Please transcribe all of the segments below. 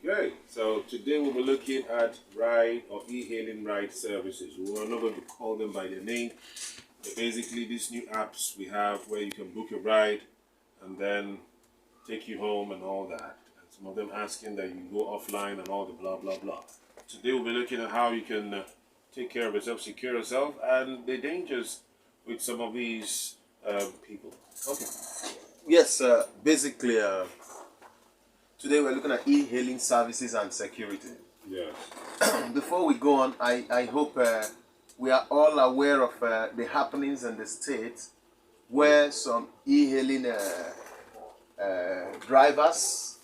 Okay, so today we'll be looking at ride or e-hailing ride services. We're not going to call them by their name, but basically these new apps we have where you can book a ride and then take you home and all that. And some of them asking that you go offline and all the blah blah blah. Today we'll be looking at how you can take care of yourself, secure yourself, and the dangers with some of these people. Okay. Yes, basically, today we're looking at e-hailing services and security. Yes. Before we go on, I hope we are all aware of the happenings in the state where some e-hailing drivers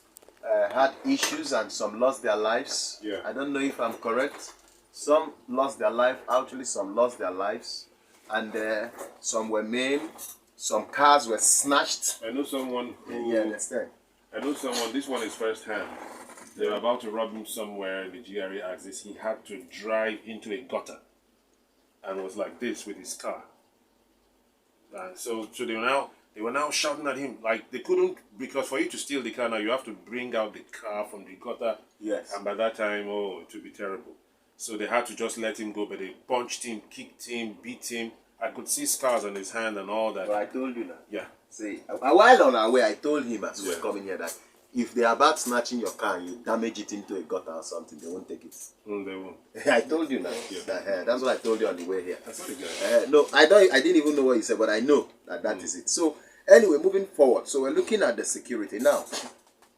had issues and some lost their lives. Yeah. I don't know if I'm correct. Some lost their life, actually some lost their lives, and some were maimed, some cars were snatched. I know someone who... Yeah, understand. I know someone, this one is first hand. They were about to rob him somewhere in the GRA axis. He had to drive into a gutter and was like this with his car. And so they were now shouting at him like they couldn't, because for you to steal the car now you have to bring out the car from the gutter. Yes. And by that time, oh, it would be terrible. So they had to just let him go, but they punched him, kicked him, beat him. I could see scars on his hand and all that. But I told you that. Yeah. See, a while on our way, I told him as we were Yeah. coming here that if they're about snatching your car and you damage it into a gutter or something, they won't take it. They won't. I told you now. Yeah. That, that's what I told you on the way here. That's pretty good. No, I didn't even know what you said, but I know that that is it. So anyway, moving forward. So we're looking at the security now.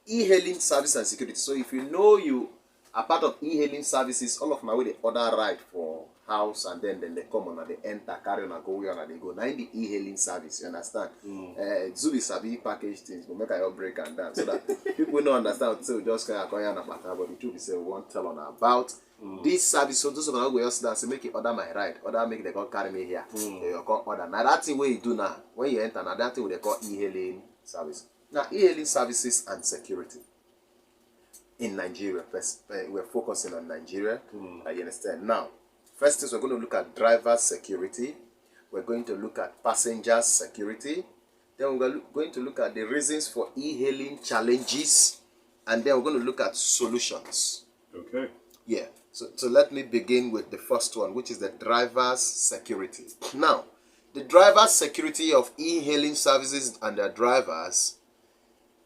E-hailing service and security. So if you know you are part of e-hailing services, all of my way they order ride for house and then they come on and they enter, carry on and go where and they go. Now in the e-hailing service, you understand? Zubi sabi package things, but make I all break and down so that people don't understand. So just kind of go and but the truth is we won't tell on about this service. So those of them go just dance, make it order my ride, order make they go carry me here. They call order. Now that thing where you do now, when you enter, now that thing they call e-hailing service. Now e-hailing services and security. In Nigeria, we're focusing on Nigeria. You understand? Now, first things we're going to look at driver security. We're going to look at passenger security. Then we're going to look at the reasons for e-hailing challenges. And then we're going to look at solutions. Okay. Yeah. So let me begin with the first one, which is the driver's security. Now, the driver's security of e-hailing services and their drivers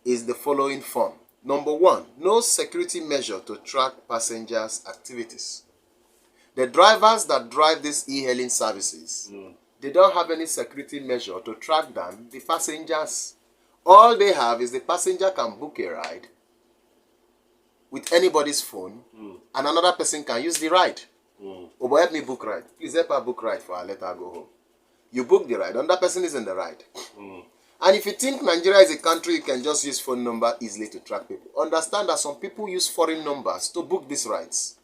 is the following form. Number one, no security measure to track passengers' activities. The drivers that drive these e-hailing services, they don't have any security measure to track down the passengers. All they have is the passenger can book a ride with anybody's phone and another person can use the ride. Oh, but help me book ride. Please help her book ride for her, let her go home. You book the ride, another person is in the ride. And if you think Nigeria is a country you can just use phone number easily to track people, understand that some people use foreign numbers to book these rides.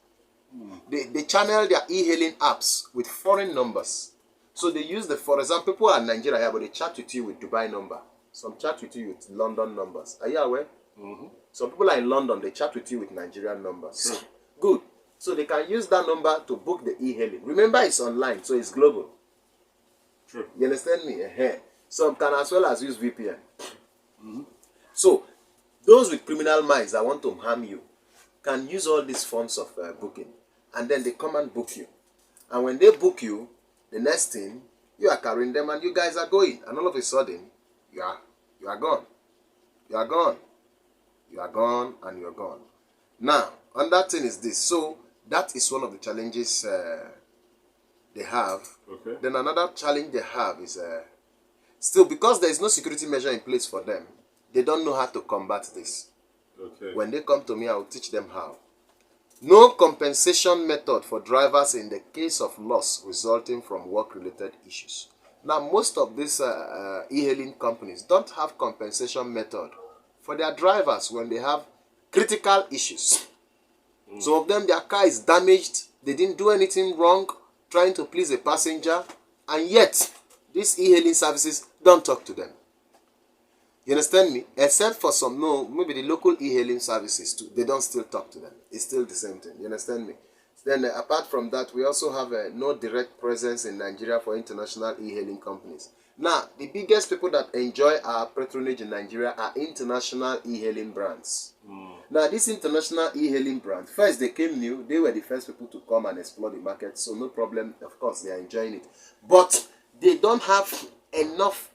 They channel their e-hailing apps with foreign numbers. So they use for example, people are in Nigeria here, but they chat with you with Dubai number. Some chat with you with London numbers. Are you aware? Some people are in London, they chat with you with Nigerian numbers. Good. So they can use that number to book the e-hailing. Remember, it's online, so it's global. True. You understand me? Some can as well as use VPN. So, those with criminal minds that want to harm you can use all these forms of booking. And then they come and book you. And when they book you, the next thing, you are carrying them and you guys are going. And all of a sudden, you are gone. You are gone. You are gone and you are gone. Now, another thing is this. So, that is one of the challenges they have. Okay. Then another challenge they have is still, because there is no security measure in place for them, they don't know how to combat this. Okay. When they come to me, I will teach them how. No compensation method for drivers in the case of loss resulting from work-related issues. Now, most of these e-hailing companies don't have compensation method for their drivers when they have critical issues. Some of them, their car is damaged, they didn't do anything wrong, trying to please a passenger, and yet these e-hailing services don't talk to them. You understand me? Except for some, maybe the local e-hailing services too, they don't still talk to them. It's still the same thing. You understand me? Then apart from that, we also have no direct presence in Nigeria for international e-hailing companies. Now, the biggest people that enjoy our patronage in Nigeria are international e-hailing brands. Now, these international e-hailing brands, first they came new, they were the first people to come and explore the market, so no problem, of course, they are enjoying it. But they don't have enough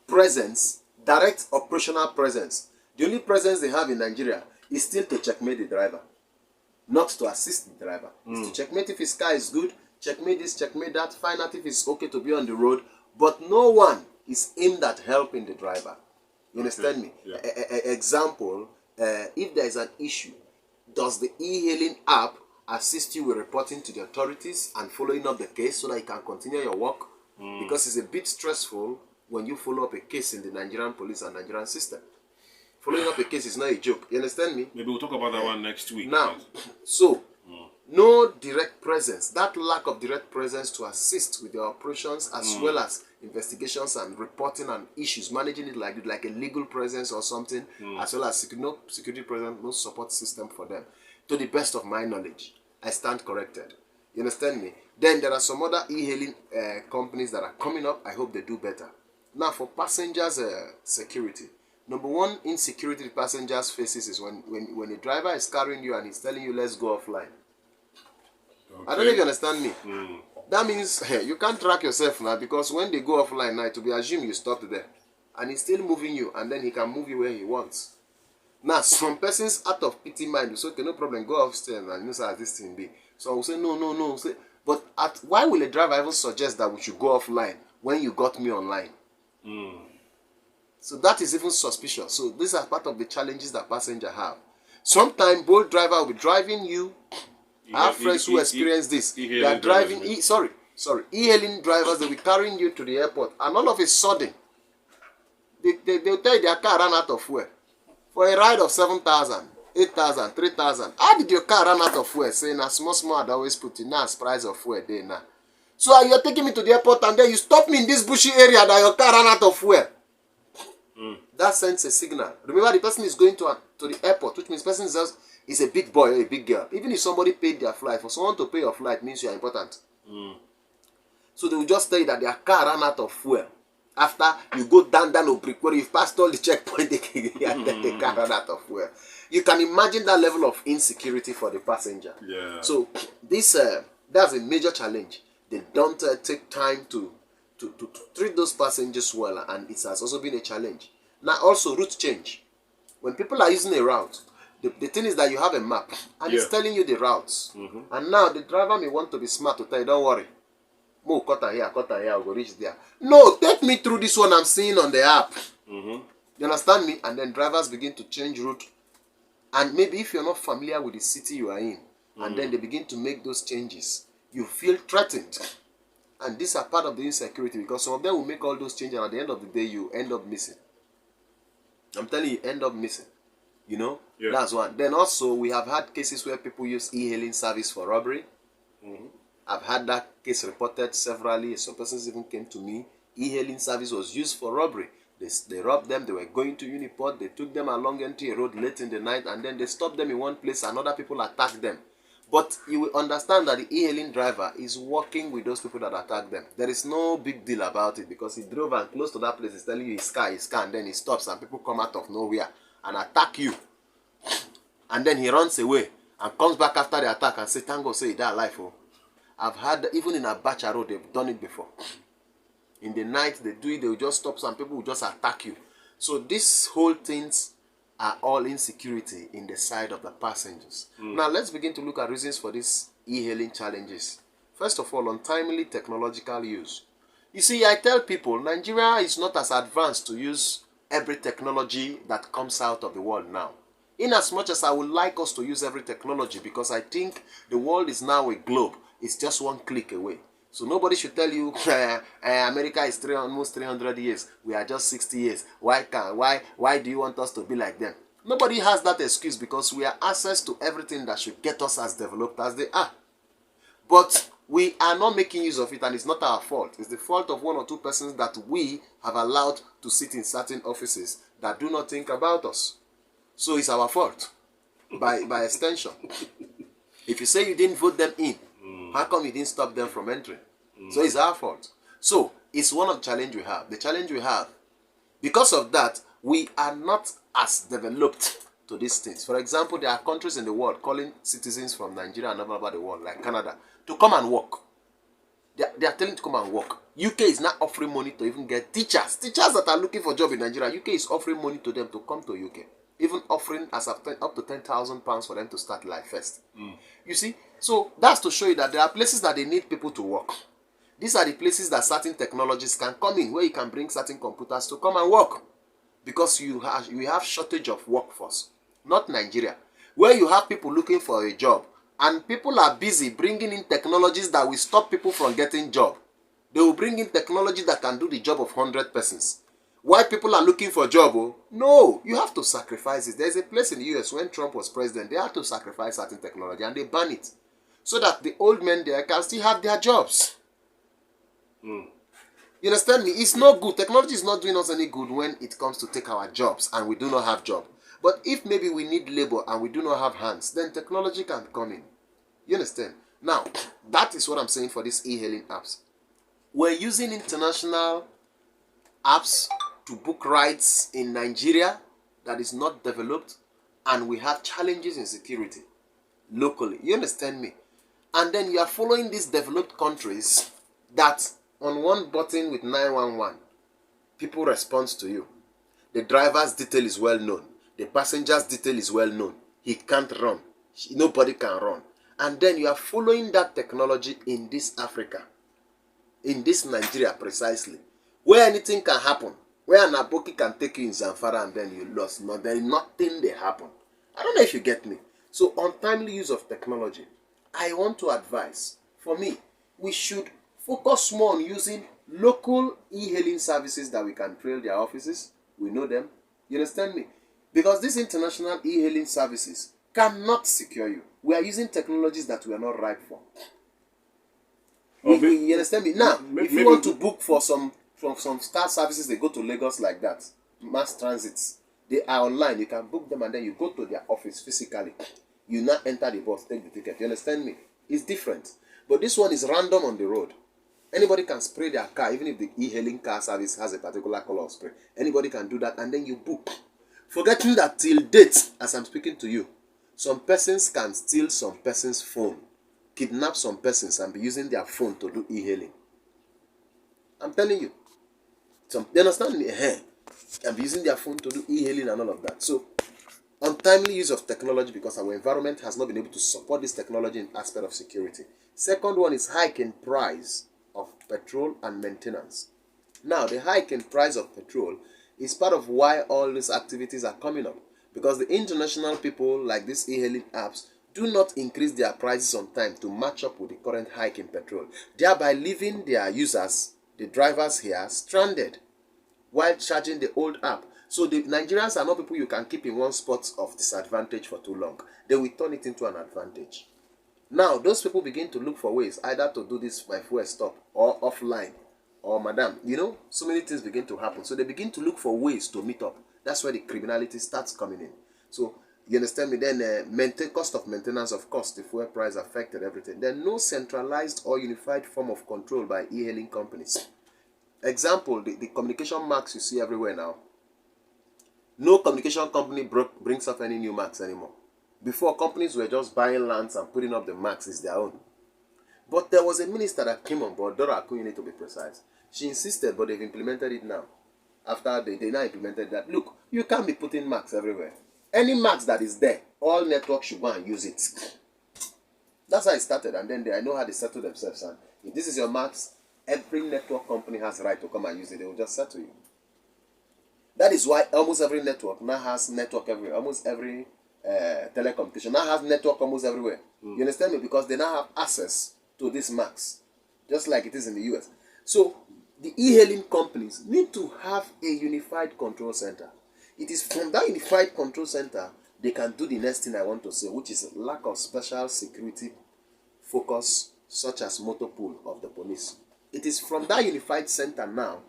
presence, direct operational presence. The only presence they have in Nigeria is still to checkmate the driver, not to assist the driver. It's to checkmate if his car is good, checkmate this, checkmate that, find out if it's okay to be on the road, but no one is aimed at helping the driver. You understand me? Yeah. Example, if there is an issue, does the e-hailing app assist you with reporting to the authorities and following up the case so that you can continue your work? Because it's a bit stressful when you follow up a case in the Nigerian police and Nigerian system. Following up a case is not a joke. You understand me? Maybe we'll talk about that one next week. Now, so no direct presence. That lack of direct presence to assist with the operations as well as investigations and reporting and issues, managing it like a legal presence or something, as well as no security presence, no support system for them. To the best of my knowledge, I stand corrected. You understand me? Then there are some other e-hailing companies that are coming up. I hope they do better. Now, for passengers security, number one insecurity the passengers faces is when a driver is carrying you and he's telling you, let's go offline. Okay. I don't know if you understand me. That means you can't track yourself now, because when they go offline now, it will be assumed you stopped there. And he's still moving you, and then he can move you where he wants. Now, some persons out of pity mind will say, okay, no problem, go upstairs and you know how this thing be. So I will say, no. But why will a driver even suggest that we should go offline when you got me online? So that is even suspicious. So these are part of the challenges that passengers have. Sometimes bold driver will be driving you. I have friends who experience this. They are driving e-hailing drivers. They will be carrying you to the airport, and all of a sudden, they'll tell you their car ran out of fuel for a ride of 7,000, 8,000, 3,000. How did your car run out of fuel? Saying a small I'd always put in now price of fuel there now. So you're taking me to the airport and then you stop me in this bushy area that your car ran out of fuel. That sends a signal. Remember, the person is going to the airport, which means the person is a big boy or a big girl. Even if somebody paid their flight, for someone to pay your flight means you are important. So they will just tell you that their car ran out of fuel. After you go down a brick where you've passed all the checkpoint, the car ran out of fuel. You can imagine that level of insecurity for the passenger. Yeah. So that's a major challenge. They don't take time to treat those passengers well, and it has also been a challenge. Now also route change. When people are using a route, the thing is that you have a map and it's telling you the routes. And now the driver may want to be smart to tell you, don't worry. Move quarter here, I'll go reach there. No, take me through this one I'm seeing on the app. You understand me? And then drivers begin to change route. And maybe if you're not familiar with the city you are in, and then they begin to make those changes, you feel threatened. And these are part of the insecurity, because some of them will make all those changes and at the end of the day you end up missing. I'm telling you, end up missing. You know? Yeah. That's one. Then also we have had cases where people use e-hailing service for robbery. I've had that case reported severally. Some persons even came to me. E-hailing service was used for robbery. They robbed them. They were going to Uniport. They took them along empty road late in the night, and then they stopped them in one place and other people attacked them. But you will understand that the e-hailing driver is working with those people that attack them. There is no big deal about it, because he drove and close to that place. He's telling you his car, and then he stops and people come out of nowhere and attack you. And then he runs away and comes back after the attack and says, thank God, say that life. Oh. I've had, even in Abacha Road, they've done it before. In the night, they do it, they will just stop some people will just attack you. So these whole things are all insecurity in the side of the passengers. Now let's begin to look at reasons for these e-hailing challenges. First of all, untimely technological use. You see, I tell people, Nigeria is not as advanced to use every technology that comes out of the world now. In as much as I would like us to use every technology, because I think the world is now a globe. It's just one click away. So nobody should tell you America is almost 300 years. We are just 60 years. Why do you want us to be like them? Nobody has that excuse, because we have access to everything that should get us as developed as they are. But we are not making use of it, and it's not our fault. It's the fault of one or two persons that we have allowed to sit in certain offices that do not think about us. So it's our fault by extension. If you say you didn't vote them in, how come you didn't stop them from entering? So it's our fault. So it's one of the challenge we have. The challenge we have, because of that, we are not as developed to these things. For example, there are countries in the world calling citizens from Nigeria and all over the world, like Canada, to come and work. They are telling to come and work. UK is not offering money to even get teachers. Teachers that are looking for job in Nigeria, UK is offering money to them to come to UK. Even offering up to £10,000 for them to start life first. You see? So that's to show you that there are places that they need people to work. These are the places that certain technologies can come in, where you can bring certain computers to come and work. Because we have shortage of workforce. Not Nigeria. Where you have people looking for a job, and people are busy bringing in technologies that will stop people from getting job. They will bring in technology that can do the job of 100 persons. Why people are looking for job? Oh? No, you have to sacrifice it. There's a place in the US when Trump was president, they had to sacrifice certain technology and they ban it. So that the old men there can still have their jobs. You understand me? It's not good. Technology is not doing us any good when it comes to take our jobs and we do not have job. But if maybe we need labor and we do not have hands, then technology can come in. You understand? Now, that is what I'm saying for these e-hailing apps. We're using international apps to book rides in Nigeria that is not developed, and we have challenges in security locally. You understand me? And then you are following these developed countries that on one button with 911, people respond to you. The driver's detail is well known. The passenger's detail is well known. He can't run. Nobody can run. And then you are following that technology in this Africa, in this Nigeria precisely, where anything can happen, where an aboki can take you in Zamfara and then you lost. No, there is nothing that happen. I don't know if you get me. So untimely use of technology, I want to advise, for me, we should focus more on using local e-hailing services that we can trail their offices. We know them. You understand me? Because these international e-hailing services cannot secure you. We are using technologies that we are not ripe for. You understand me? Now, if you want to book for some star services, they go to Lagos like that, mass transits. They are online. You can book them and then you go to their office physically. You now enter the bus, take the ticket. You understand me? It's different. But this one is random on the road. Anybody can spray their car, even if the e-hailing car service has a particular color of spray. Anybody can do that and then you book. Forgetting that till date, as I'm speaking to you, some persons can steal some person's phone, kidnap some persons and be using their phone to do e-hailing. I'm telling you. You understand me? And be using their phone to do e-hailing and all of that. So, untimely use of technology because our environment has not been able to support this technology in aspect of security. Second one is hike in price of petrol and maintenance. Now, the hike in price of petrol is part of why all these activities are coming up. Because the international people like these e-hailing apps do not increase their prices on time to match up with the current hike in petrol, thereby leaving their users, the drivers here, stranded while charging the old app. So the Nigerians are not people you can keep in one spot of disadvantage for too long. They will turn it into an advantage. Now, those people begin to look for ways either to do this my fuel stop or offline or madam. You know, so many things begin to happen. So they begin to look for ways to meet up. That's where the criminality starts coming in. So, you understand me? Then cost of maintenance, of course, the fuel price affected everything. Then no centralized or unified form of control by e-hailing companies. Example, the communication marks you see everywhere now. No communication company brings up any new marks anymore. Before, companies were just buying lands and putting up the marks as their own. But there was a minister that came on board, Dora Akunyili to be precise. She insisted, but they've implemented it now. After they now implemented that, look, you can't be putting marks everywhere. Any marks that is there, all networks should go and use it. That's how it started, and then I know how they settle themselves. And if this is your marks, every network company has the right to come and use it. They will just settle you. That is why almost every network now has network everywhere. Almost every telecommunication now has network almost everywhere. You understand me? Because they now have access to these marks, just like it is in the US. So the e-hailing companies need to have a unified control center. It is from that unified control center they can do the next thing I want to say, which is lack of special security focus, such as motor pool of the police. It is from that unified center now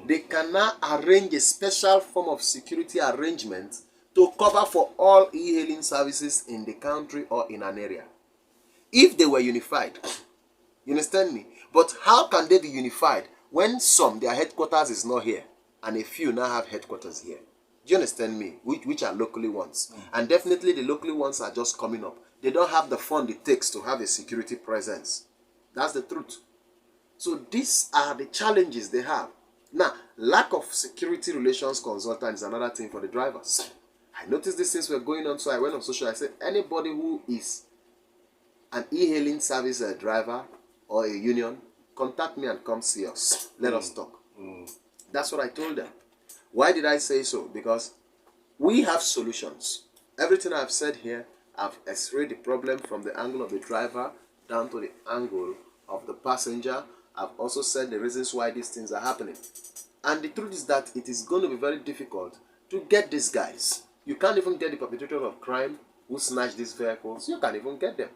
they can now arrange a special form of security arrangement to cover for all e-hailing services in the country or in an area. if they were unified. You understand me? But how can they be unified when some, their headquarters is not here, and a few now have headquarters here? Do you understand me? Which are locally ones. And definitely the locally ones are just coming up. They don't have the fund it takes to have a security presence. That's the truth. So these are the challenges they have. Now, lack of security relations consultant is another thing for the drivers. I noticed these things were going on, so I went on social. I said, anybody who is an e-hailing service driver or a union, contact me and come see us. Let us talk. That's what I told them. Why did I say so? Because we have solutions. Everything I've said here, I've x-rayed the problem from the angle of the driver down to the angle of the passenger. I've also said the reasons why these things are happening. And the truth is that it is going to be very difficult to get these guys. You can't even get the perpetrator of crime who snatched these vehicles. You can't even get them.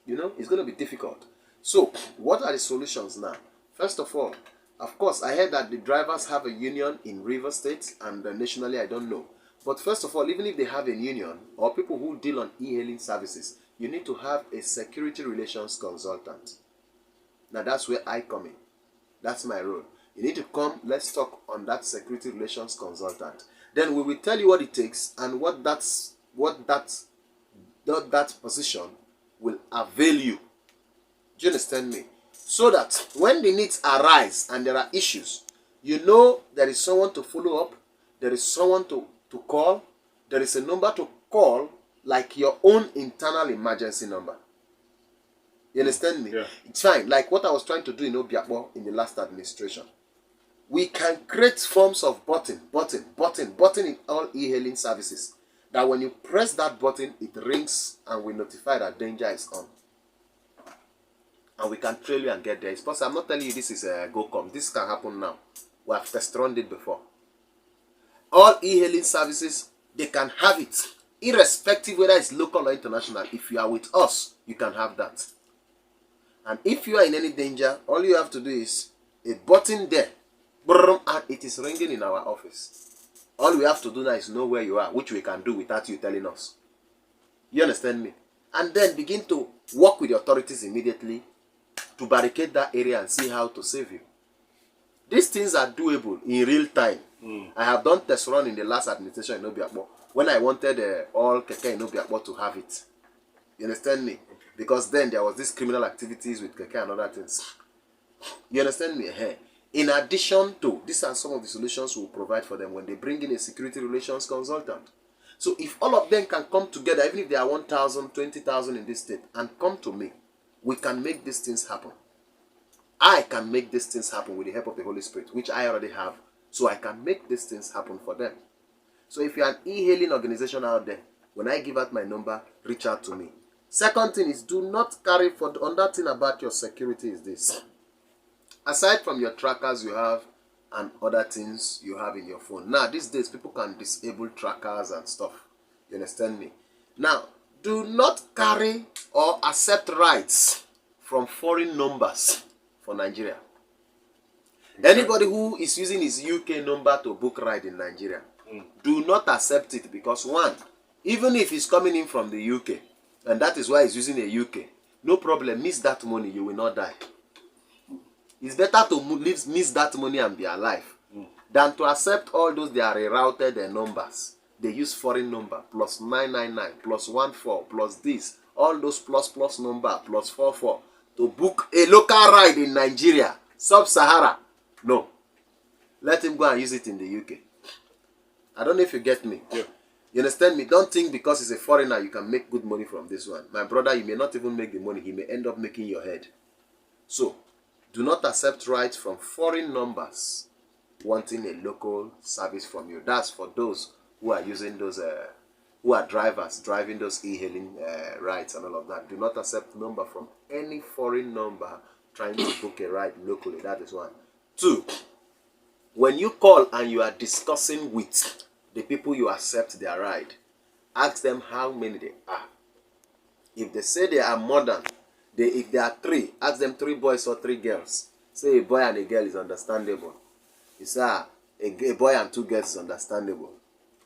You know, it's going to be difficult. So, what are the solutions now? First of all, of course, I heard that the drivers have a union in River State, and nationally I don't know. But first of all, even if they have a union or people who deal on e-hailing services, you need to have a security relations consultant. Now that's where I come in. That's my role. You need to come, let's talk on that security relations consultant. Then we will tell you what it takes and what that position will avail you. Do you understand me? So that when the needs arise and there are issues, you know there is someone to follow up, there is someone to call, there is a number to call like your own internal emergency number. You understand me? Yeah. It's fine. Like what I was trying to do in Obiakpo in the last administration. We can create forms of button in all e-hailing services. That when you press that button, it rings and we notify that danger is on. And we can trail you and get there. It's possible. I'm not telling you this is a go-come. This can happen now. We have test-run it before. All e-hailing services, they can have it. Irrespective whether it's local or international. If you are with us, you can have that. And if you are in any danger, all you have to do is a button there. And it is ringing in our office. All we have to do now is know where you are, which we can do without you telling us. You understand me? And then begin to work with the authorities immediately to barricade that area and see how to save you. These things are doable in real time. I have done test run in the last administration in Obiakpo when I wanted all Keke in Obiakpo to have it. You understand me? Because then there was this criminal activities with Keke and other things. You understand me? In addition to, these are some of the solutions we'll provide for them when they bring in a security relations consultant. So if all of them can come together, even if there are 1,000, 20,000 in this state, and come to me, we can make these things happen. I can make these things happen with the help of the Holy Spirit, which I already have. So I can make these things happen for them. So if you're an e-hailing organization out there, when I give out my number, reach out to me. Second thing is, do not carry for another thing about your security is this. Aside from your trackers you have and other things you have in your phone. Now, these days, people can disable trackers and stuff. You understand me? Now, do not carry or accept rights from foreign numbers for Nigeria. Anybody who is using his UK number to book ride in Nigeria, do not accept it because one, even if he's coming in from the UK, and that is why he's using a UK, no problem, miss that money, you will not die. It's better to miss that money and be alive than to accept all those they are rerouted numbers. They use foreign number, plus 999, plus 14, plus this, all those plus number, plus 44, to book a local ride in Nigeria, sub-Sahara. No. Let him go and use it in the UK. I don't know if you get me. Yeah. You understand me? Don't think because he's a foreigner you can make good money from this one. My brother, you may not even make the money. He may end up making your head. So, do not accept rights from foreign numbers wanting a local service from you. That's for those who are using those, who are drivers, driving those e-hailing rides and all of that. Do not accept number from any foreign number trying to book a ride locally. That is one. Two, when you call and you are discussing with the people you accept their ride, ask them how many they are. If they say they are more than, if there are 3, ask them 3 boys or 3 girls. Say a boy and a girl is understandable. You say a boy and 2 girls is understandable.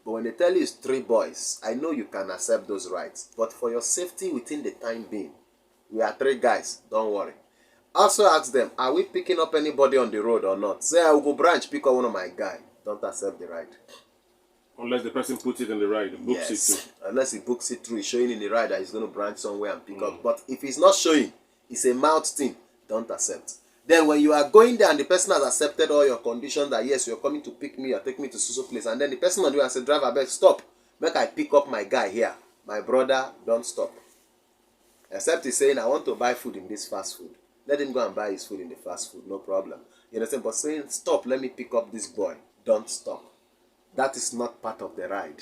But when they tell you it's 3 boys, I know you can accept those rights. But for your safety within the time being, We are 3 guys, don't worry. Also ask them, are we picking up anybody on the road or not? Say, I will go branch, pick up one of my guy. Don't accept the ride. Unless the person puts it in the ride and books it too. Unless he books it through, he's showing in the ride that he's going to branch somewhere and pick up. But if he's not showing, it's a mouth thing, don't accept. Then when you are going there and the person has accepted all your conditions that yes, you're coming to pick me or take me to so place, and then the person on the way and say, driver, beg, stop. Make I pick up my guy here. My brother, don't stop. Except he's saying, I want to buy food in this fast food. Let him go and buy his food in the fast food, no problem. You understand? But saying, stop, let me pick up this boy. Don't stop. That is not part of the ride.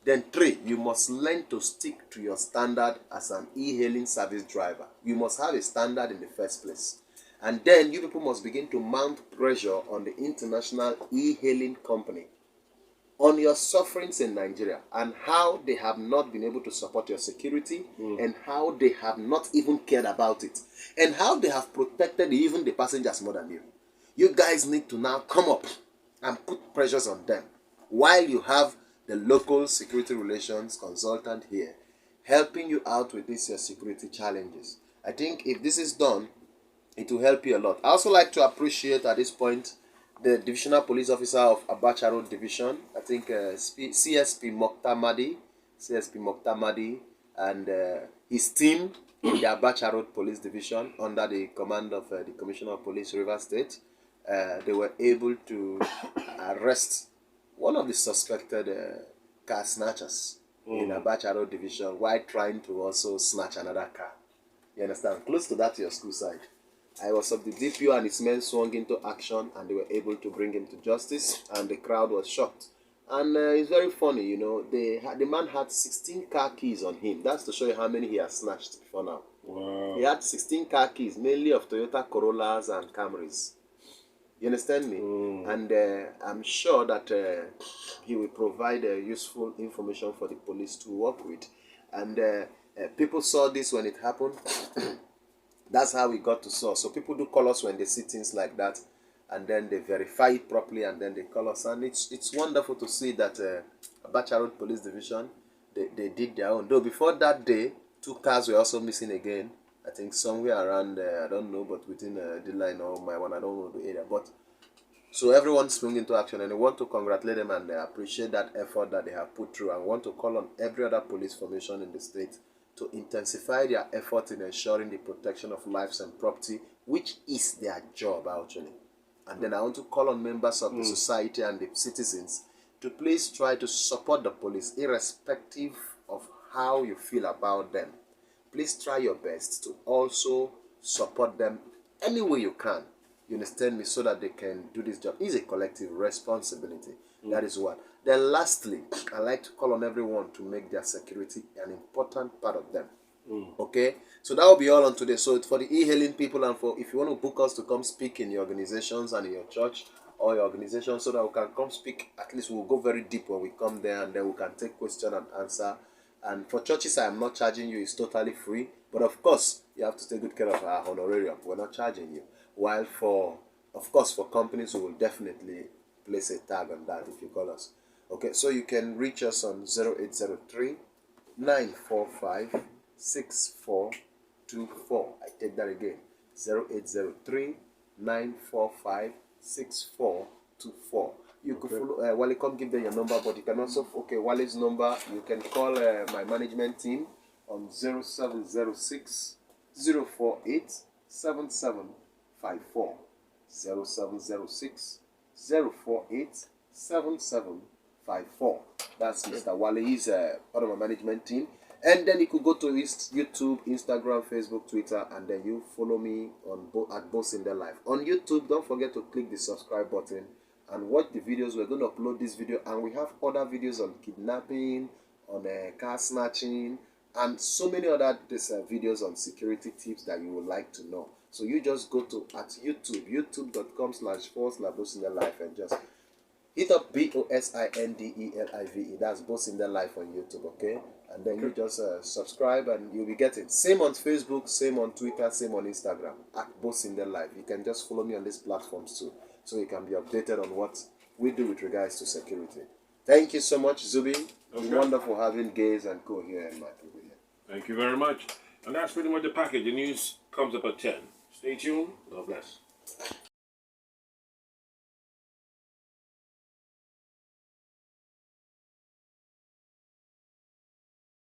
Then 3, you must learn to stick to your standard as an e-hailing service driver. You must have a standard in the first place. And then you people must begin to mount pressure on the international e-hailing company on your sufferings in Nigeria and how they have not been able to support your security and how they have not even cared about it and how they have protected even the passengers more than you. You guys need to now come up and put pressures on them while you have the local security relations consultant here helping you out with these your security challenges. I think if this is done, it will help you a lot. I also like to appreciate at this point the Divisional Police Officer of Abacha Road Division, I think CSP Moktamadi, and his team in the Abacha Road Police Division under the command of the Commissioner of Police, River State. They were able to arrest one of the suspected car snatchers in Abacha Road Division while trying to also snatch another car. You understand? Close to that, your school side. I was of the DPO and his men swung into action and they were able to bring him to justice and the crowd was shocked. And it's very funny, you know, the man had 16 car keys on him. That's to show you how many he has snatched before now. Wow. He had 16 car keys, mainly of Toyota Corollas and Camrys. You understand me? And I'm sure that he will provide useful information for the police to work with. And people saw this when it happened. That's how we got to source. So people do call us when they see things like that, and then they verify it properly, and then they call us. And it's wonderful to see that Abacha Road Police Division, they did their own. Though before that day, 2 cars were also missing again. I think somewhere around, I don't know, but within the line or my one, I don't know the area. But so everyone sprung into action, and I want to congratulate them and appreciate that effort that they have put through. And want to call on every other police formation in the state to intensify their effort in ensuring the protection of lives and property, which is their job actually. And then I want to call on members of the society and the citizens to please try to support the police irrespective of how you feel about them. Please try your best to also support them any way you can. You understand me? So that they can do this job. It's a collective responsibility. That is one. Then lastly, I like to call on everyone to make their security an important part of them. Okay? So that will be all on today. So for the e-hailing people and for if you want to book us to come speak in your organizations and in your church or your organization so that we can come speak, at least we'll go very deep when we come there and then we can take question and answer. And for churches, I am not charging you. It's totally free. But of course, you have to take good care of our honorarium. We're not charging you. While for companies, we will definitely place a tag on that if you call us. Okay, so you can reach us on 0803 945 6424. I take that again. 0803 945 6424. You could follow Wale, come give them your number, but you can also, Wale's number, you can call my management team on 0706 048 7754. 0706 048 7754. That's Mr. Wale. He's part of my management team. And then you could go to his YouTube, Instagram, Facebook, Twitter, and then you follow me on at Bosinde Life. On YouTube, don't forget to click the subscribe button and watch the videos. We're going to upload this video, and we have other videos on kidnapping, on car snatching, and so many other videos on security tips that you would like to know. So you just go to at YouTube, youtube.com/Bosinde Life, and just hit up BOSINDELIVE. That's Bosinde Life on YouTube, okay? And then you just subscribe and you'll be getting. Same on Facebook, same on Twitter, same on Instagram, at Bosinde Life. You can just follow me on these platforms too, so you can be updated on what we do with regards to security. Thank you so much, Zubi. It's wonderful having Gaze and Co here in my people here. Thank you very much. And that's pretty much the package. The news comes up at 10. Stay tuned. God bless.